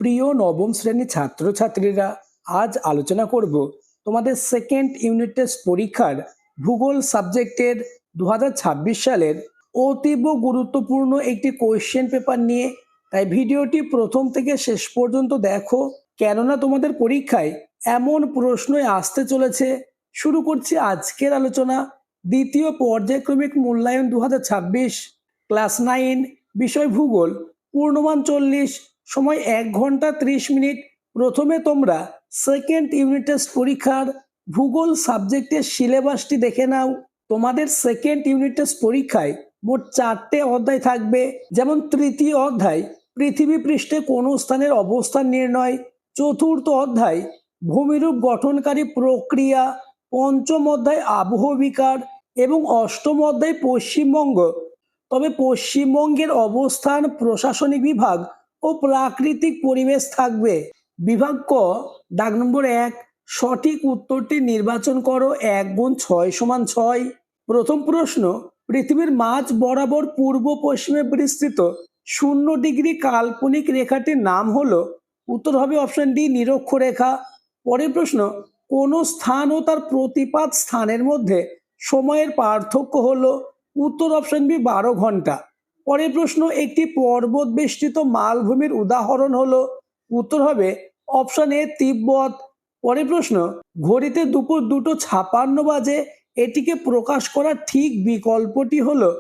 প্রিয় নবম শ্রেণীর ছাত্রছাত্রীরা, আজ আলোচনা করব তোমাদের সেকেন্ড ইউনিট টেস্ট পরীক্ষার ভূগোল সাবজেক্টের 2026 সালের অতীব গুরুত্বপূর্ণ একটি কোয়েশ্চেন পেপার নিয়ে। তাই ভিডিওটি প্রথম থেকে শেষ পর্যন্ত দেখো, কেননা তোমাদের পরীক্ষায় এমন প্রশ্নই আসতে চলেছে। শুরু করছি আজকের আলোচনা। দ্বিতীয় পর্যায়ক্রমিক মূল্যায়ন 2026, ক্লাস 9, বিষয় ভূগোল, পূর্ণমান 40, সময় 1 ঘন্টা 30 মিনিট। প্রথমে তোমরা সেকেন্ড ইউনিট টেস্ট পরীক্ষার ভূগোল সাবজেক্টের সিলেবাসটি দেখে নাও। তোমাদের সেকেন্ড ইউনিট টেস্ট পরীক্ষায় মোট 4টে অধ্যায় থাকবে, যেমন তৃতীয় অধ্যায় পৃথিবী পৃষ্ঠে কোন স্থানের অবস্থান নির্ণয়, চতুর্থ অধ্যায় ভূমিরূপ গঠনকারী প্রক্রিয়া, পঞ্চম অধ্যায় আবহবিকার এবং অষ্টম অধ্যায় পশ্চিমবঙ্গ। তবে পশ্চিমবঙ্গের অবস্থান, প্রশাসনিক বিভাগ ও প্রাকৃতিক পরিবেশ থাকবে। বিভাগ ক, দাগ নম্বর 1, সঠিক উত্তরটি নির্বাচন করো। 1 গুণ 6 সমান 6। প্রথম প্রশ্ন, পৃথিবীর মাঝ বরাবর পূর্ব পশ্চিমে বিস্তৃত 0 ডিগ্রি কাল্পনিক রেখাটির নাম হলো। উত্তর হবে অপশন ডি, নিরক্ষরেখা। পরের প্রশ্ন, কোন স্থান ও তার প্রতিপাদ স্থানের মধ্যে সময়ের পার্থক্য হলো। উত্তর অপশন বি, 12 ঘন্টা। পরের প্রশ্ন, একটি পর্বত বেষ্টিত মালভূমির উদাহরণ হলো। উত্তর হবে অপশন এ, তিব্বত। পরের প্রশ্ন, ঘড়িতে দুপুর 2:56 বাজে, এটিকে প্রকাশ করার ঠিক বিকল্পটি হলো।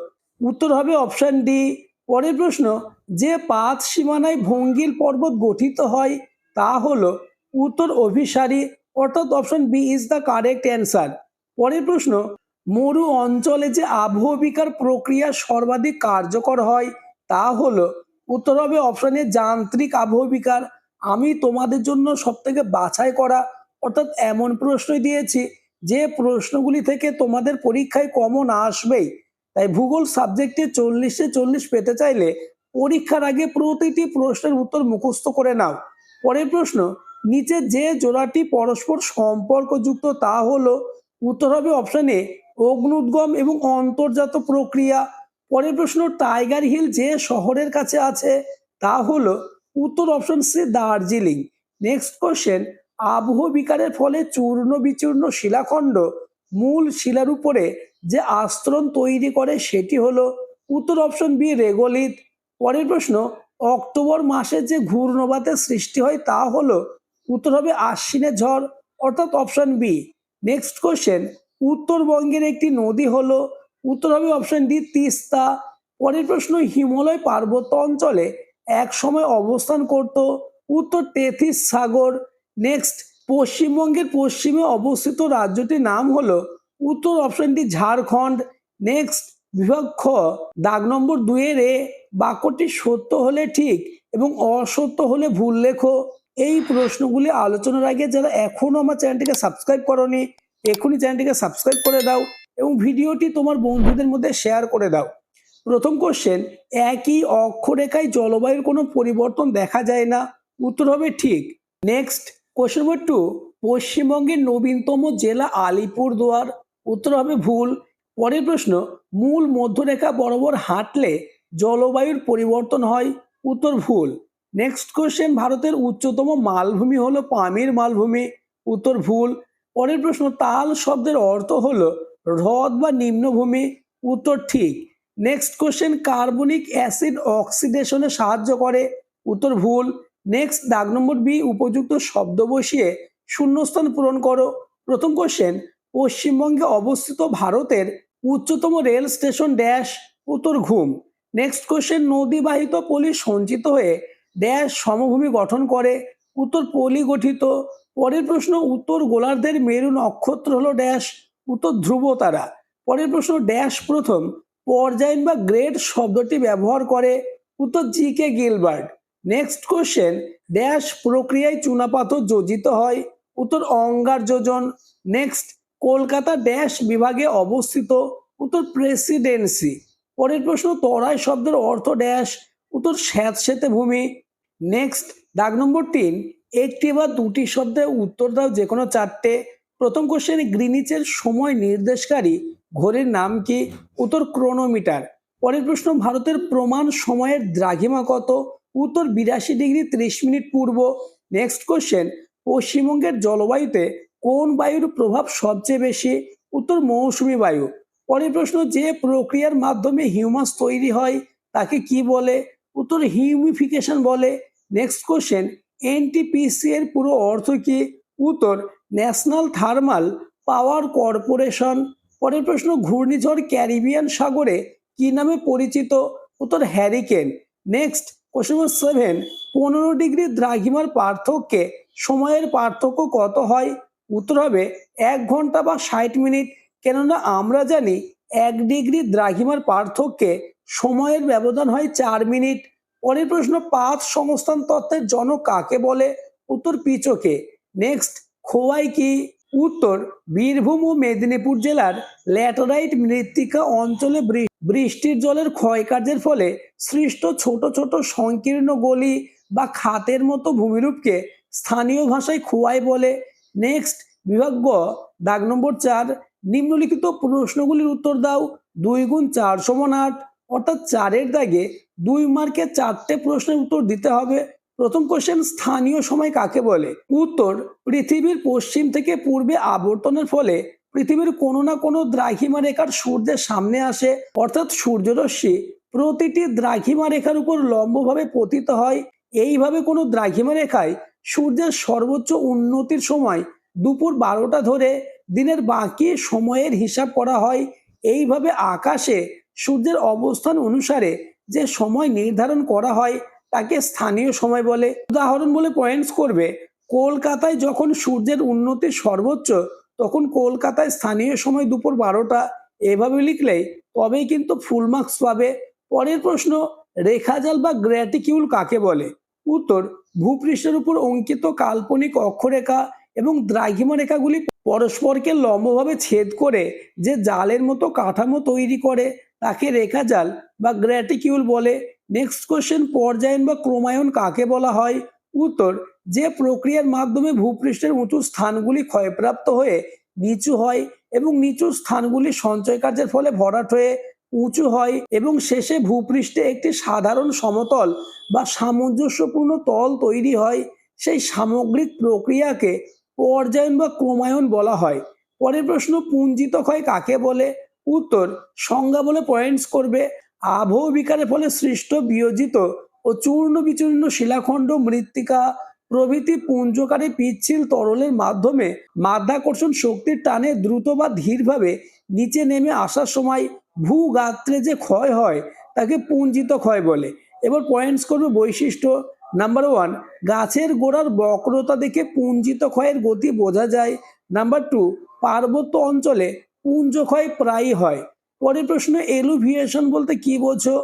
উত্তর হবে অপশন ডি। পরের প্রশ্ন, যে পাত সীমানায় ভঙ্গিল পর্বত গঠিত হয় তা হলো। উত্তর অভিসারী, অর্থাৎ option B is the correct answer. পরের প্রশ্ন, মরু অঞ্চলে যে আবহবিকার প্রক্রিয়া সর্বাধিক কার্যকর হয় তা হলো। উত্তর হবে অপশন এ, যান্ত্রিক আবহবিকার। আমি তোমাদের জন্য সবথেকে বাছাই করা অর্থাৎ এমন প্রশ্নই দিয়েছি যে প্রশ্নগুলি থেকে তোমাদের পরীক্ষায় কমন আসবেই। তাই ভূগোল সাবজেক্টে 40-এ 40 পেতে চাইলে পরীক্ষার আগে প্রতিটি প্রশ্নের উত্তর মুখস্থ করে নাও। পরের প্রশ্ন, নিচে যে জোড়াটি পরস্পর সম্পর্কযুক্ত তা হলো। উত্তর হবে অপশন এ, অগ্নুদ্গম এবং অন্তর্জাত প্রক্রিয়া। পরের প্রশ্ন, টাইগার হিল যে শহরের কাছে আছে তা হলো। উত্তর option C, Darjeeling. Next question, আবহবিকারের ফলে চূর্ণ বিচূর্ণ শিলাখণ্ড মূল শিলার উপরে যে আস্তরণ তৈরি করে সেটি হলো। উত্তর অপশন বি, রেগোলিথ। পরের প্রশ্ন, অক্টোবর মাসে যে ঘূর্ণবাতের সৃষ্টি হয় তা হলো। উত্তর হবে আশ্বিনের ঝড়, অর্থাৎ অপশন বি। নেক্সট কোশ্চেন, উত্তরবঙ্গের একটি নদী হলো। উত্তর হবে অপশন ডি, তিস্তা। পরের প্রশ্ন, হিমালয় পার্বত্য অঞ্চলে এক সময় অবস্থান করত। উত্তর তেথিস সাগর। নেক্সট, পশ্চিমবঙ্গের পশ্চিমে অবস্থিত রাজ্যটির নাম হলো। উত্তর অপশন ডি, ঝাড়খণ্ড। নেক্সট, বিভাগ খ, দাগ নম্বর 2 এর এ, বাক্যটি সত্য হলে ঠিক এবং অসত্য হলে ভুল লেখো। এই প্রশ্নগুলি আলোচনার আগে যারা এখনো আমার চ্যানেলটিকে সাবস্ক্রাইব করোনি, এখনই চ্যানেলটিকে সাবস্ক্রাইব করে দাও এবং ভিডিওটি তোমার বন্ধুদের মধ্যে শেয়ার করে দাও। প্রথম কোশ্চেন, একই অক্ষরেখায় জলবায়ুর কোনো পরিবর্তন দেখা যায় না। উত্তর হবে ঠিক। নেক্সট, কোশ্চেন নম্বর 2, পশ্চিমবঙ্গের নবীনতম জেলা আলিপুরদুয়ার। উত্তর হবে ভুল। পরের প্রশ্ন, মূল মধ্যরেখা বরাবর হাঁটলে জলবায়ুর পরিবর্তন হয়। উত্তর ভুল। নেক্সট কোশ্চেন, ভারতের উচ্চতম মালভূমি হলো পামির মালভূমি। উত্তর ভুল। পরের প্রশ্ন, তাল শব্দের অর্থ হলো হ্রদ বা নিম্নভূমি। উত্তর ঠিক। নেক্সট কোশ্চেন, কার্বনিক অ্যাসিড অক্সিডেশনে সাহায্য করে। উত্তর ভুল। নেক্সট, দাগ নম্বর বি, উপযুক্ত শব্দ বসিয়ে শূন্যস্থান পূরণ করো। প্রথম কোশ্চেন, পশ্চিমবঙ্গে অবস্থিত ভারতের উচ্চতম রেল স্টেশন ড্যাশ। উত্তর ঘুম। নেক্সট কোশ্চেন, নদীবাহিত পলি সঞ্চিত হয়ে ড্যাশ সমভূমি গঠন করে। উত্তর পলি গঠিত। পরের প্রশ্ন, উত্তর গোলার্ধের মেরু নক্ষত্র হলো ড্যাশ। উত্তর ধ্রুব তারা। পরের প্রশ্ন, ড্যাশ প্রথম পর্যায়ন বা গ্রেড শব্দটি ব্যবহার করে। উত্তর G K Gilbert. Next question, dash প্রক্রিয়ায় চুনাপাথর যোজিত হয়। উত্তর অঙ্গার যোজন। নেক্সট, কলকাতা ড্যাশ বিভাগে অবস্থিত। উত্তর প্রেসিডেন্সি। পরের প্রশ্ন, তরাই শব্দের অর্থ ড্যাশ। উত্তর স্যাঁতসেঁতে ভূমি। নেক্সট, দাগ নম্বর 3, একটি বা দুটি শব্দে উত্তর দাও, যে কোনো 4টে। প্রথম কোশ্চেন, গ্রিনিচের সময় নির্দেশকারী ঘড়ির নাম কি? উত্তর ক্রোনোমিটার। পরের প্রশ্ন, ভারতের প্রমাণ সময়ের দ্রাঘিমা কত? উত্তর 82°30' পূর্ব। নেক্সট কোশ্চেন, পশ্চিমবঙ্গের জলবায়ুতে কোন বায়ুর প্রভাব সবচেয়ে বেশি? উত্তর মৌসুমী বায়ু। পরের প্রশ্ন, যে প্রক্রিয়ার মাধ্যমে হিউমাস তৈরি হয় তাকে কি বলে? উত্তর হিউমিফিকেশন বলে। নেক্সট কোশ্চেন, এনটিপিসি এর পুরো অর্থ কি? উত্তর ন্যাশনাল থার্মাল পাওয়ার কর্পোরেশন। পরের প্রশ্ন, ঘূর্ণিঝড় ক্যারিবিয়ান সাগরে কি নামে পরিচিত? উত্তর হ্যারিকেন। নেক্সট কোশ্চেন নম্বর 7, 15° দ্রাঘিমার পার্থক্যে সময়ের পার্থক্য কত হয়? উত্তর হবে 1 ঘন্টা বা 60 মিনিট। কেননা আমরা জানি 1° দ্রাঘিমার পার্থক্যে সময়ের ব্যবধান হয় 4 মিনিট। পরের প্রশ্ন, পাঁচ সংস্থান তত্ত্বের জনক কাকে বলে? উত্তর পিচকে। নেক্সট, খোয়াই কি? উত্তর বীরভূম ও মেদিনীপুর জেলার ল্যাটেরাইট মৃত্তিকা অঞ্চলে বৃষ্টির জলের ক্ষয়কার্যের ফলে সৃষ্ট ছোট ছোট সংকীর্ণ গলি বা খাতের মতো ভূমিরূপকে স্থানীয় ভাষায় খোয়াই বলে। নেক্সট, বিভাগ গ, দাগ নম্বর 4, নিম্নলিখিত প্রশ্নগুলির উত্তর দাও। 2 গুণ 4 সমান 8, অর্থাৎ 4-এর দাগে 2 মার্কে 4টে প্রশ্নের উত্তর দিতে হবে। প্রথম কোশ্চেন, স্থানীয় সময় কাকে বলে? উত্তর পৃথিবীর পশ্চিম থেকে পূর্বে আবর্তনের ফলে পৃথিবীর কোনো না কোনো দ্রাঘিমা রেখার সূর্যের সামনে আসে, অর্থাৎ সূর্যরশ্মি প্রতিটি দ্রাঘিমা রেখার উপর লম্বভাবে পতিত হয়। এইভাবে কোনো দ্রাঘিমা রেখায় সূর্যের সর্বোচ্চ উন্নতির সময় দুপুর 12টা ধরে দিনের বাকি সময়ের হিসাব করা হয়। এইভাবে আকাশে সূর্যের অবস্থান অনুসারে যে সময় নির্ধারণ করা হয় তাকে স্থানীয় সময় বলে। উদাহরণ বলে পয়েন্টস করবে, কলকাতায় যখন সূর্যের উন্নতি সর্বোচ্চ তখন কলকাতায় স্থানীয় সময় দুপুর 12টা। এভাবে লিখলেই তবেই কিন্তু ফুল মার্কস পাবে। পরের প্রশ্ন, রেখাজাল বা গ্র্যাটিকিউল কাকে বলে? উত্তর ভূপৃষ্ঠের উপর অঙ্কিত কাল্পনিক অক্ষরেখা এবং দ্রাঘিমা রেখাগুলি পরস্পরকে লম্বভাবে ছেদ করে যে জালের মতো কাঠামো তৈরি করে তাকে রেখাজাল বা গ্র্যাটিকিউল বলে। নেক্সট কোশ্চেন, পর্যায়ন বা ক্রমায়ন কাকে বলা হয়? উত্তর যে প্রক্রিয়ার মাধ্যমে ভূপৃষ্ঠের উঁচু স্থানগুলি ক্ষয়প্রাপ্ত হয়ে নিচু হয় এবং নিচু স্থানগুলি সঞ্চয় কার্যের ফলে ভরাট হয়ে উঁচু হয় এবং শেষে ভূপৃষ্ঠে একটি সাধারণ সমতল বা সামঞ্জস্যপূর্ণ তল তৈরি হয়, সেই সামগ্রিক প্রক্রিয়াকে পর্যায়ন বা ক্রমায়ন বলা হয়। পরের প্রশ্ন, পুঞ্জিত ক্ষয় কাকে বলে? উত্তর সংজ্ঞা বলে পয়েন্টস করবে, আবহ বিকারের ফলে সৃষ্ট বিয়োজিত ও চূর্ণ বিচূর্ণ শিলাখণ্ড মৃত্তিকা প্রভৃতি পুঞ্জকারে পিচ্ছিল তরলের মাধ্যমে মাধ্যাকর্ষণ শক্তির টানে দ্রুত বা ধীরভাবে নিচে নেমে আসার সময় ভূগাত্রে যে ক্ষয় হয় তাকে পুঞ্জিত ক্ষয় বলে। এবার পয়েন্টস করবে বৈশিষ্ট্য। নাম্বার 1, গাছের গোড়ার বক্রতা দেখে পুঞ্জিত ক্ষয়ের গতি বোঝা যায়। নাম্বার 2, পার্বত্য অঞ্চলে পুঞ্জ ক্ষয় প্রায়ই হয়। পরের প্রশ্ন, এলুভিয়েশন বলতে কি বোঝো?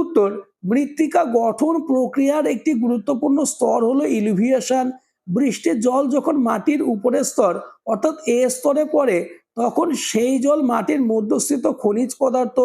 উত্তর মৃত্তিকা গঠন প্রক্রিয়ার একটি গুরুত্বপূর্ণ স্তর হলো ইলুভিয়েশন। বৃষ্টির জল যখন মাটির উপরের স্তর অর্থাৎ এ স্তরে পড়ে তখন সেই জল মাটির মধ্যস্থিত খনিজ পদার্থ,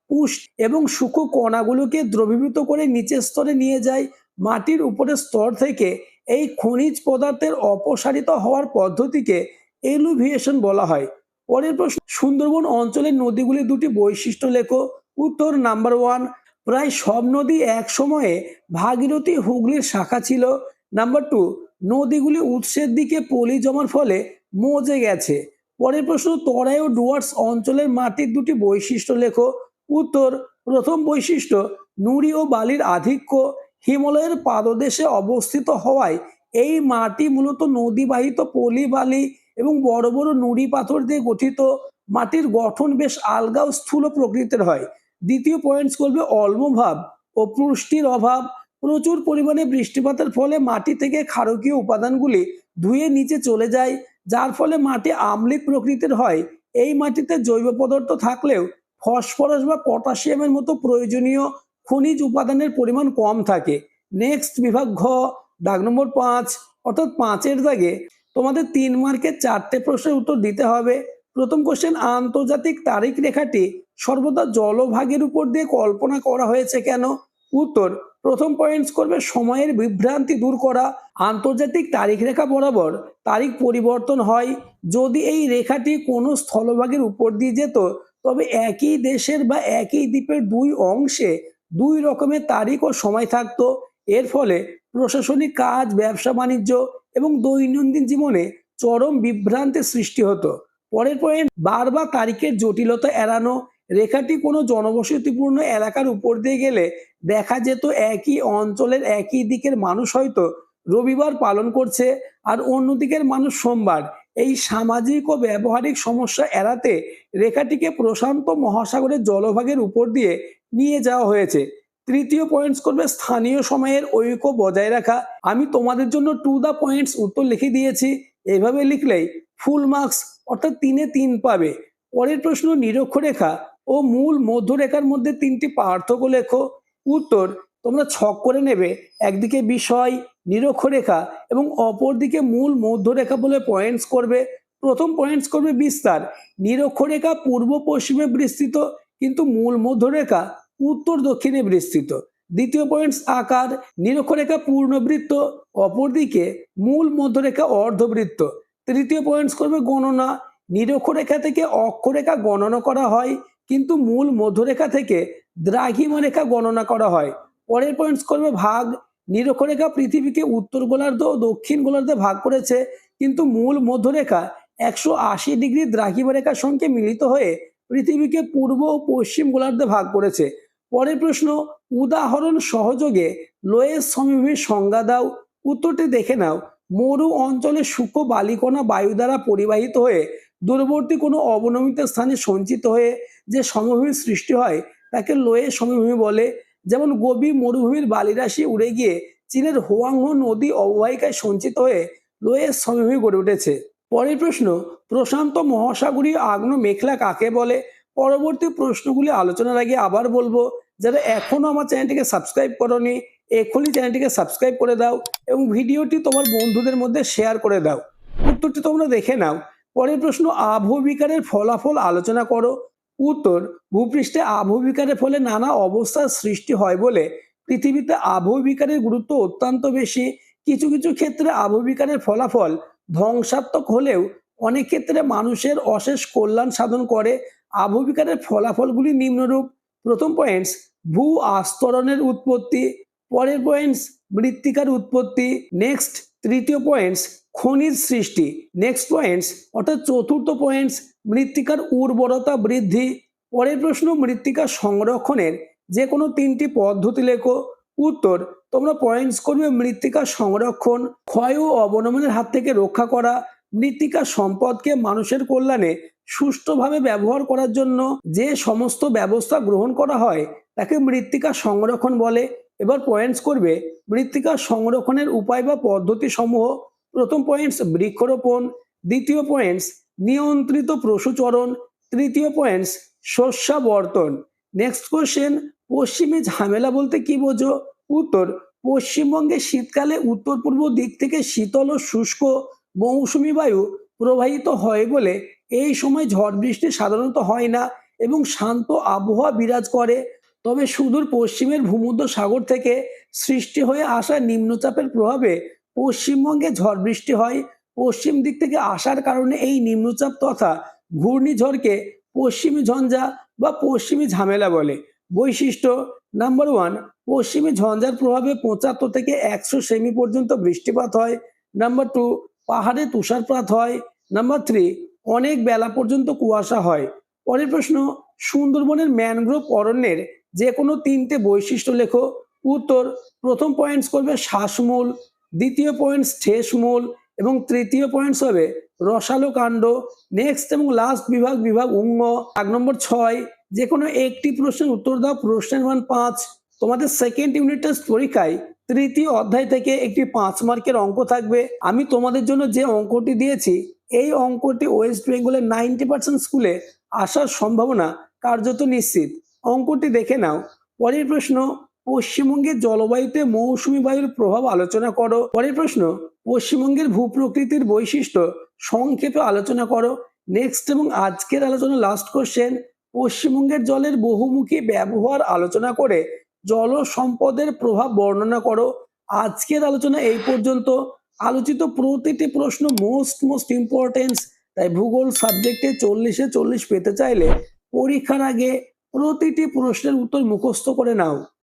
পুষ্টি এবং সূক্ষ্ম কণাগুলোকে দ্রবীভূত করে নিচের স্তরে নিয়ে যায়। মাটির উপরের স্তর থেকে এই খনিজ পদার্থের অপসারিত হওয়ার পদ্ধতিকে এলুভিয়েশন বলা হয়। পরের প্রশ্ন, সুন্দরবন অঞ্চলের নদীগুলি দুটি বৈশিষ্ট্য লেখো। উত্তর নাম্বার 1, প্রায় সব নদী এক সময়ে ভাগীরথী হুগলির শাখা ছিল। নাম্বার 2, নদীগুলি উৎসের দিকে পলি জমার ফলে মজে গেছে। পরের প্রশ্ন, তরাই ও ডুয়ার্স অঞ্চলের মাটির দুটি বৈশিষ্ট্য লেখো। উত্তর প্রথম বৈশিষ্ট্য, নুড়ি ও বালির আধিক্য। হিমালয়ের পাদদেশে অবস্থিত হওয়ায় এই মাটি মূলত নদীবাহিত পলি বালি এবং বড় বড় নুড়ি পাথর দিয়ে গঠিত। মাটির গঠন বেশ আলগা ও স্থূল প্রকৃতির হয়। দ্বিতীয় পয়েন্টস করবে অম্লভাব ও পুষ্টির অভাব। প্রচুর পরিমাণে বৃষ্টিপাতের ফলে মাটি থেকে ক্ষারকীয় উপাদানগুলি ধুয়ে নিচে চলে যায়, যার ফলে মাটি আম্লিক প্রকৃতির হয়। এই মাটিতে জৈব পদার্থ থাকলেও ফসফরাস বা পটাশিয়ামের মতো প্রয়োজনীয় খনিজ উপাদানের পরিমাণ কম থাকে। নেক্সট বিভাগ ঘ, দাগ নম্বর 5, অর্থাৎ 5-এর দাগে তোমাদের 3 মার্কের 4টে প্রশ্নের উত্তর দিতে হবে। প্রথম কোশ্চেন, আন্তর্জাতিক তারিখ রেখাটি সর্বদা জলভাগের উপর দিয়ে কল্পনা করা হয়েছে কেন? উত্তর প্রথম পয়েন্টস করবে, সময়ের বিভ্রান্তি দূর করা। আন্তর্জাতিক তারিখ রেখা বরাবর তারিখ পরিবর্তন হয়। যদি এই রেখাটি কোনো স্থলভাগের উপর দিয়ে যেত তবে একই দেশের বা একই দ্বীপের দুই অংশে দুই রকমের তারিখ ও সময় থাকতো। এর ফলে প্রশাসনিক কাজ, ব্যবসা বাণিজ্য এবং দৈনন্দিন জীবনে চরম বিভ্রান্তির সৃষ্টি হতো। পরের পয়েন্ট, বার বা তারিখের জটিলতা এড়ানো। রেখাটি কোনো জনবসতিপূর্ণ এলাকার উপর দিয়ে গেলে দেখা যেত একই অঞ্চলের একই দিকের মানুষ হয়তো রবিবার পালন করছে আর অন্য দিকের মানুষ সোমবার। এই সামাজিক ও ব্যবহারিক সমস্যা এড়াতে রেখাটিকে প্রশান্ত মহাসাগরের জলভাগের উপর দিয়ে নিয়ে যাওয়া হয়েছে। তৃতীয় পয়েন্টস করবে স্থানীয় সময়ের ঐক্য বজায় রাখা। আমি তোমাদের জন্য টু দা পয়েন্টস উত্তর লিখে দিয়েছি, এভাবে লিখলেই ফুল মার্কস অর্থাৎ 3-এ 3 পাবে। পরের প্রশ্ন, নিরক্ষরেখা ও মূল মধ্যরেখার মধ্যে 3টি পার্থক্য লেখো। উত্তর তোমরা ছক করে নেবে, একদিকে বিষয় নিরক্ষরেখা এবং অপরদিকে মূল মধ্যরেখা বলে পয়েন্টস করবে। প্রথম পয়েন্টস করবে বিস্তার। নিরক্ষরেখা পূর্ব পশ্চিমে বিস্তৃত কিন্তু মূল মধ্যরেখা উত্তর দক্ষিণে বিস্তৃত। দ্বিতীয় পয়েন্টস আকার। নিরক্ষরেখা পূর্ণবৃত্ত, অপরদিকে মূল মধ্যরেখা অর্ধবৃত্ত। তৃতীয় পয়েন্টস করবে গণনা। নিরক্ষরেখা থেকে অক্ষরেখা গণনা করা হয় কিন্তু মূল মধ্যরেখা থেকে দ্রাঘিমা রেখা গণনা করা হয়। পরের পয়েন্টস করবে ভাগ। নিরক্ষরেখা পৃথিবীকে উত্তর গোলার্ধ ও দক্ষিণ গোলার্ধে ভাগ করেছে কিন্তু মূল মধ্যরেখা 180 ডিগ্রি দ্রাঘিমা রেখার সঙ্গে মিলিত হয়ে পৃথিবীকে পূর্ব ও পশ্চিম গোলার্ধে ভাগ করেছে। পরের প্রশ্ন, উদাহরণ সহযোগে লোয়েস সমভূমির সংজ্ঞা দাও। উত্তরটি দেখে নাও। মরু অঞ্চলে সূক্ষ্ম বালিকণা বায়ু দ্বারা পরিবাহিত হয়ে দূরবর্তী কোনো অবনমিত স্থানে সঞ্চিত হয়ে যে সমভূমির সৃষ্টি হয় তাকে লোয়েস সমভূমি বলে। যেমন গোবি মরুভূমির বালিরাশি উড়ে গিয়ে চীনের হোয়াংহো নদী অববাহিকায় সঞ্চিত হয়ে লোয়েস সমভূমি গড়ে উঠেছে। পরের প্রশ্ন, প্রশান্ত মহাসাগরীয় আগ্নেয় মেঘলা কাকে বলে? পরবর্তী প্রশ্নগুলি আলোচনার আগে আবার বলবো, যারা এখনো আমার চ্যানেলটিকে সাবস্ক্রাইব করোনি এখনই চ্যানেলটিকে সাবস্ক্রাইব করে দাও এবং ভিডিওটি তোমার বন্ধুদের মধ্যে শেয়ার করে দাও। উত্তরটি তোমরা দেখে নাও। পরের প্রশ্ন, আবহবিকারের ফলাফল আলোচনা করো। উত্তর, ভূপৃষ্ঠে আবহবিকারের ফলে নানা অবস্থার সৃষ্টি হয় বলে পৃথিবীতে আবহবিকারের গুরুত্ব অত্যন্ত বেশি। কিছু কিছু ক্ষেত্রে আবহবিকারের ফলাফল ধ্বংসাত্মক হলেও অনেক ক্ষেত্রে মানুষের অশেষ কল্যাণ সাধন করে। আবহবিকারের ফলাফলগুলি নিম্নরূপ। প্রথম পয়েন্টস, ভূ আস্তরণের উৎপত্তি। পরের পয়েন্টস, মৃত্তিকার উৎপত্তি। নেক্সট, তৃতীয় পয়েন্টস, খনিজ সৃষ্টি। নেক্সট পয়েন্টস অর্থাৎ চতুর্থ পয়েন্টস, মৃত্তিকার উর্বরতা বৃদ্ধি। পরের প্রশ্ন, মৃত্তিকা সংরক্ষণের যে কোনো 3টি পদ্ধতি লেখো। উত্তর, তোমরা পয়েন্টস করবে মৃত্তিকা সংরক্ষণ, ক্ষয় ও অবনমনের হাত থেকে রক্ষা করা, মৃত্তিকা সম্পদকে মানুষের কল্যাণে সুষ্ঠুভাবে ব্যবহার করার জন্য যে সমস্ত ব্যবস্থা গ্রহণ করা হয় তাকে মৃত্তিকা সংরক্ষণ বলে। এবার পয়েন্টস করবে মৃত্তিকা সংরক্ষণের উপায় বা পদ্ধতি সমূহ। প্রথম পয়েন্টস, বৃক্ষরোপণ। দ্বিতীয় পয়েন্টস, নিয়ন্ত্রিত পশুচরণ। তৃতীয় পয়েন্টস, শস্যাবর্তন। নেক্সট কোশ্চেন, পশ্চিমী ঝামেলা বলতে কি বোঝো? উত্তর, পশ্চিমবঙ্গে শীতকালে উত্তর পূর্ব দিক থেকে শীতল ও শুষ্ক মৌসুমী বায়ু প্রবাহিত হয় বলে এই সময় ঝড় বৃষ্টি সাধারণত হয় না এবং শান্ত আবহাওয়া বিরাজ করে। তবে সুদূর পশ্চিমের ভূমধ্য সাগর থেকে সৃষ্টি হয়ে আসা নিম্নচাপের প্রভাবে পশ্চিমবঙ্গে ঝড় বৃষ্টি হয়। পশ্চিম দিক থেকে আসার কারণে এই নিম্নচাপ তথা ঘূর্ণিঝড়কে পশ্চিমী ঝঞ্ঝা বা পশ্চিমী ঝামেলা বলে। বৈশিষ্ট্য, নাম্বার 1, পশ্চিমী ঝঞ্ঝার প্রভাবে 75 থেকে 100 সেমি পর্যন্ত বৃষ্টিপাত হয়। নাম্বার 2, পাহাড়ে তুষারপাত হয়। নাম্বার 3, অনেক বেলা পর্যন্ত কুয়াশা হয়। পরের প্রশ্ন, সুন্দরবনের ম্যানগ্রোভ অরণ্যের যে কোনো 3টে বৈশিষ্ট্য লেখো। উত্তর, প্রথম পয়েন্টস করবে শ্বাসমূল, দ্বিতীয় পয়েন্টস ঠেসমূল এবং তৃতীয় পয়েন্টস হবে রসালো কাণ্ড। নেক্সট এবং লাস্ট বিভাগ অঙ্গ। 6, যে কোনো একটি প্রশ্নের উত্তর দাও। প্রশ্নের মান 5। তোমাদের সেকেন্ড ইউনিট টেস্ট পরীক্ষায় তৃতীয় অধ্যায় থেকে একটি 5 মার্কের অঙ্ক থাকবে। আমি তোমাদের জন্য যে অঙ্কটি দিয়েছি এই অঙ্কটি ওয়েস্ট বেঙ্গলের 90% স্কুলে আসার সম্ভাবনা কার্যত নিশ্চিত। অঙ্কটি দেখে নাও। পরের প্রশ্ন, পশ্চিমবঙ্গের জলবায়ুতে মৌসুমী বায়ুর প্রভাব আলোচনা করো। পরের প্রশ্ন, পশ্চিমবঙ্গের ভূপ্রকৃতির বৈশিষ্ট্য সংক্ষেপে আলোচনা করো। নেক্সট এবং আজকের আলোচনা লাস্ট কোশ্চেন, পশ্চিমবঙ্গের জলের বহুমুখী ব্যবহার আলোচনা করে জল সম্পদের প্রভাব বর্ণনা করো। আজকের আলোচনা এই পর্যন্ত। আলোচিত প্রতিটি প্রশ্ন মোস্ট ইম্পর্টেন্স, তাই ভূগোল সাবজেক্টে 40-এ 40 পেতে চাইলে পরীক্ষার আগে প্রতিটি প্রশ্নের উত্তর মুখস্থ করে নাও।